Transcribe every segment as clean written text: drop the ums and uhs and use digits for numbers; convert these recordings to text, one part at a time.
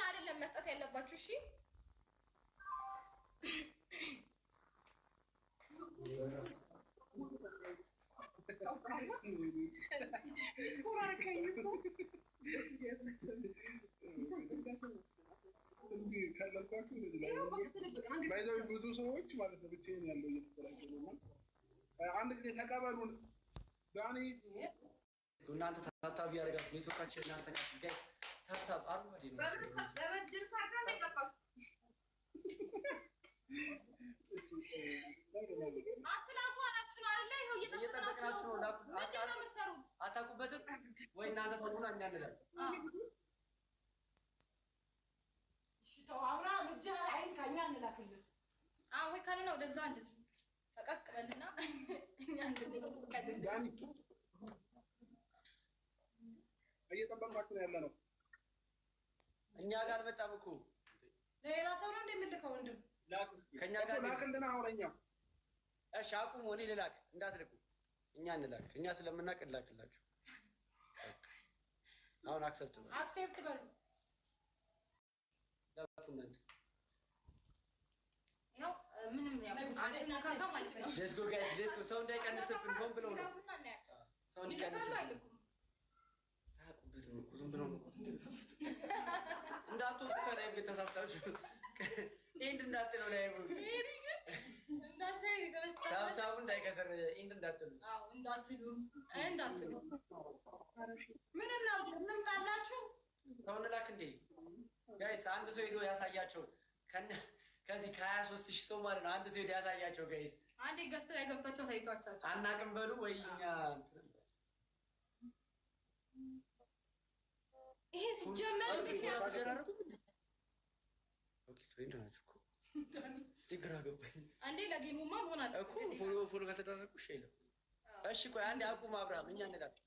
አሁን አይደለም መስጠት ያለባችሁ። እሺ ብዙ ሰዎች ማለት ነው ብቻዬን ያለው እየተሰራጨ ነው። አንድ ጊዜ ተቀበሉን ዳኒ እናንተ ታብታብ ያደርጋችሁ ኔትወርካችን እናስተካክል ጋር ታብታብ አሉ አይደል? በበድር ካርታ ለቀቀው አትላፉ አላችሁ አይደል? ይሄው እየተጠበቃችሁ ነው። ምንድን ነው የምትሰሩት? አታውቁበትም ወይ እናንተ ተውና እኛ እንላለን። እሺ ተው አብርሃም እጅህ አይን ከኛ እንላክልህ። ወይ ካለ ነው ወደዛ እንደዚህ ፈቀቅ በልና እኛ እንድንቀድም ዳኒ እየጠበቅናችሁ ነው ያለነው። እኛ ጋር አልመጣም እኮ ሌላ ሰው ነው እንደምልከው ወንድም ከኛ ጋር ላክልና አውረኛ። እሺ አቁም፣ ወኔ ልላክ እንዳትልኩ፣ እኛ እንላክ። እኛ ስለምናቅ እንላክላችሁ። አሁን አክሰፕት በሉ፣ አክሴፕት በሉ። ላኩ እናንተ ያው ምንም ያው አንተ ነካካ ማለት ነው። ሌትስ ጎ ጋይስ ሌትስ ጎ። ሰው እንዳይቀንስብን ሆን ብለው ነው ሰው እንዲቀንስብን አቁብትም እኮ ዝም ብለው ነው እንዳትወጡ ከላይ ተሳስታችሁ ኢንድ እንዳትለው ላይ ብሩ ታብታቡ እንዳይከሰር ኢንድ እንዳትሉ እንዳትሉ ምን እናድርግ? እንምጣላችሁ ሰው እንላክ እንዴ ጋይስ? አንድ ሰው ሄዶ ያሳያቸው ከዚህ ከ23,000 ሰው ማለት ነው። አንድ ሰው ሄዶ ያሳያቸው ጋይስ። አንዴ ገስት ላይ ገብታችሁ አሳይቷቸው አናቅም በሉ ወይ እኛ ይሄ ሲጀመር ምክንያት አደራረጉ ኦኬ ፍሬንድ ናችሁ እኮ ግራ ገባኝ። አንዴ ለጌሙማ መሆን አለ እኮ ፎሎ ከተደረጉ እሺ አይደለም። እሺ ቆይ አንዴ አቁም አብርሃም፣ እኛ እንላለን።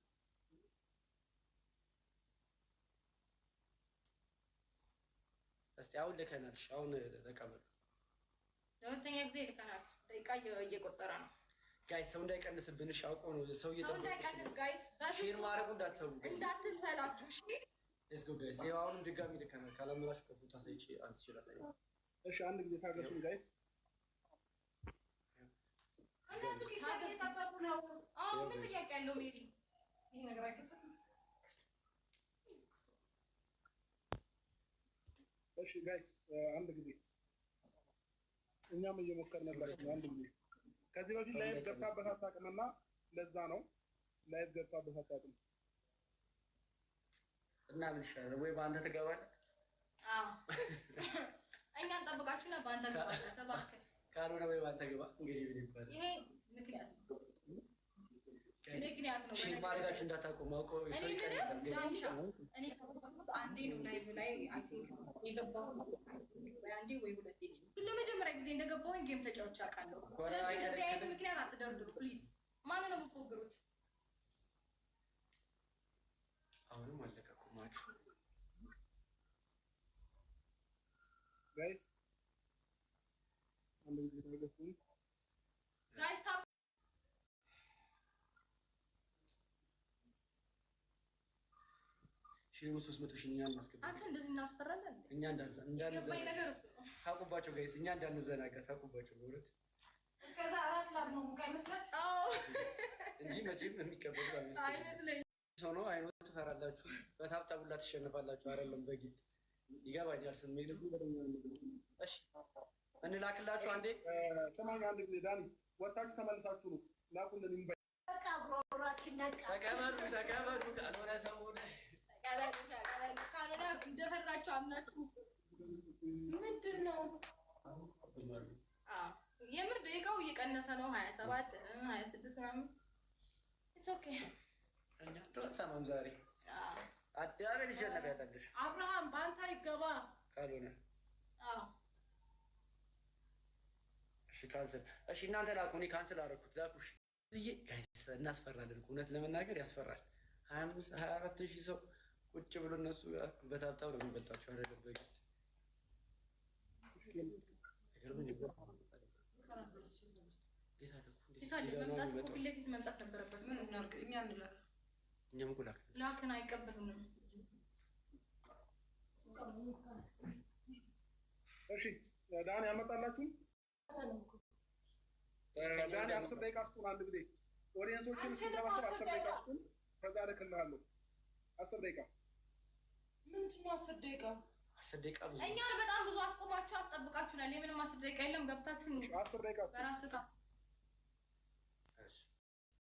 እስቲ አሁን ልከናል። እሺ አሁን ተቀበሉ። ለሁለተኛ ጊዜ ልከናል። ደቂቃ እየቆጠረ ነው ጋይስ። ሰው እንዳይቀንስብን እሺ። አውቀው ነው ሰው እንዳይቀንስ ጋይስ። ሼር ማድረጉ እንዳትተው እንዳትሰላችሁ እሺ። ሌትስ ጎ ጋይስ። ይኸው አሁንም ድጋሚ ልከናል። ካላመራችሁ ከፎቶ አሳይቼ አንስቼ ላሳያችሁ። እሺ አንድ ጊዜ ታገሱኝ ጋይስ። እነሱ እየጠበቁ ነው። ምን ጥያቄ ያለው ሜሪ? ይሄ ነገር አይከፈትም። እሺ ጋይስ አንድ ጊዜ እኛም እየሞከርንላችሁ ነው። አንድ ጊዜ ከዚህ በፊት ላይቭ ገብታበት አታውቅምና ለዛ ነው ላይቭ ገብታበት አታውቅም እና ምን ይሻላል? ወይ በአንተ ትገባለህ? አዎ እኛ እንጠብቃችሁና በአንተ ገባለህ። ተባክህ ካልሆነ ወይ በአንተ ገባ። እንግዲህ ምን ይባላል? ይሄ ምክንያት ነው። ምክንያት ነው። ሼር ማድረጋችሁ እንዳታቆሙ። አውቀው ሰው ይቀንሳል። እኔ አንዴ ነው ላይቭ ላይ አይ ቲንክ የገባሁት ወይ አንዴ ወይ ሁለቴ ግን ለመጀመሪያ ጊዜ እንደገባሁኝ ጌም ተጫውቼ አውቃለሁ። ስለዚህ እንደዚህ አይነት ምክንያት አትደርድሩ ፕሊዝ። ማንን ነው የምትፎግሩት? አሁንም አለቀቁማችሁ ጋይስ። አንድ ጊዜ ታገሱኝ ጋይስ። ሺህ 300,000 እኛ እናስገባ። አንተ እንደዚህ እናስፈራለን። እኛ እንዳንዘናጋ ሳቁባቸው ጋይስ። እኛ እንዳንዘናጋ ሳቁባቸው በእውነት እስከዛ አራት ላብ ነው ሙቃ ይመስላችሁ? አዎ እንጂ መቼም የሚቀበሉ አይመስለኝም። ሰው ነው አይኖ ትፈራላችሁ። በታብታቡላ ትሸነፋላችሁ። አይደለም በጊፍት ይገባኛል ስሜት። እሺ እንላክላችሁ አንዴ። ሰማኝ አንድ ጊዜ ዳኒ ወጣችሁ ተመልሳችሁ ነው ላኩልን። እንበይ በቃ ጉሮሯችን ነቃ። ተቀበሉ ካልሆነ ተሞነ ካልሆነ እንደፈራችሁ አምናችሁ ምንድን ነው? የምር ደቂቃው እየቀነሰ ነው። 27 26 ምናምን ኢትስ ኦኬ። ሰማም ዛሬ አዳረ ልጅነብ ያታለሽ አብርሃም በአንተ ይገባ ካልሆነ እሺ ካንሰል። እሺ እናንተ ላኩ፣ እኔ ካንሰል አደረኩት። ላኩ እሺ። ጋይስ እናስፈራለን። እውነት ለመናገር ያስፈራል። 24,000 ሰው ቁጭ ብሎ እነሱ በታብታብ ነው የሚበልጣቸው። አይደለም በግድ መምጣት ነበረበት። ምን እናድርግ? እኛ እንላክ። እኛም እኮ ላክን አይቀበሉንም። እሺ ዳኒ ያመጣላችሁ ዳኒ 10 ደቂቃ ስጡን። አንድ ጊዜ ኦዲየንሶችን ስንሰባስብ 10 ደቂቃ ስጡን። ከዛ እልክልሃለሁ 10 ደቂቃ። ምንድን ነው 10 ደቂቃ? 10 ደቂቃ ብዙ እኛን በጣም ብዙ አስቆማችሁ አስጠብቃችሁናል። የምንም 10 ደቂቃ የለም። ገብታችሁ 10 ደቂቃ በራስህ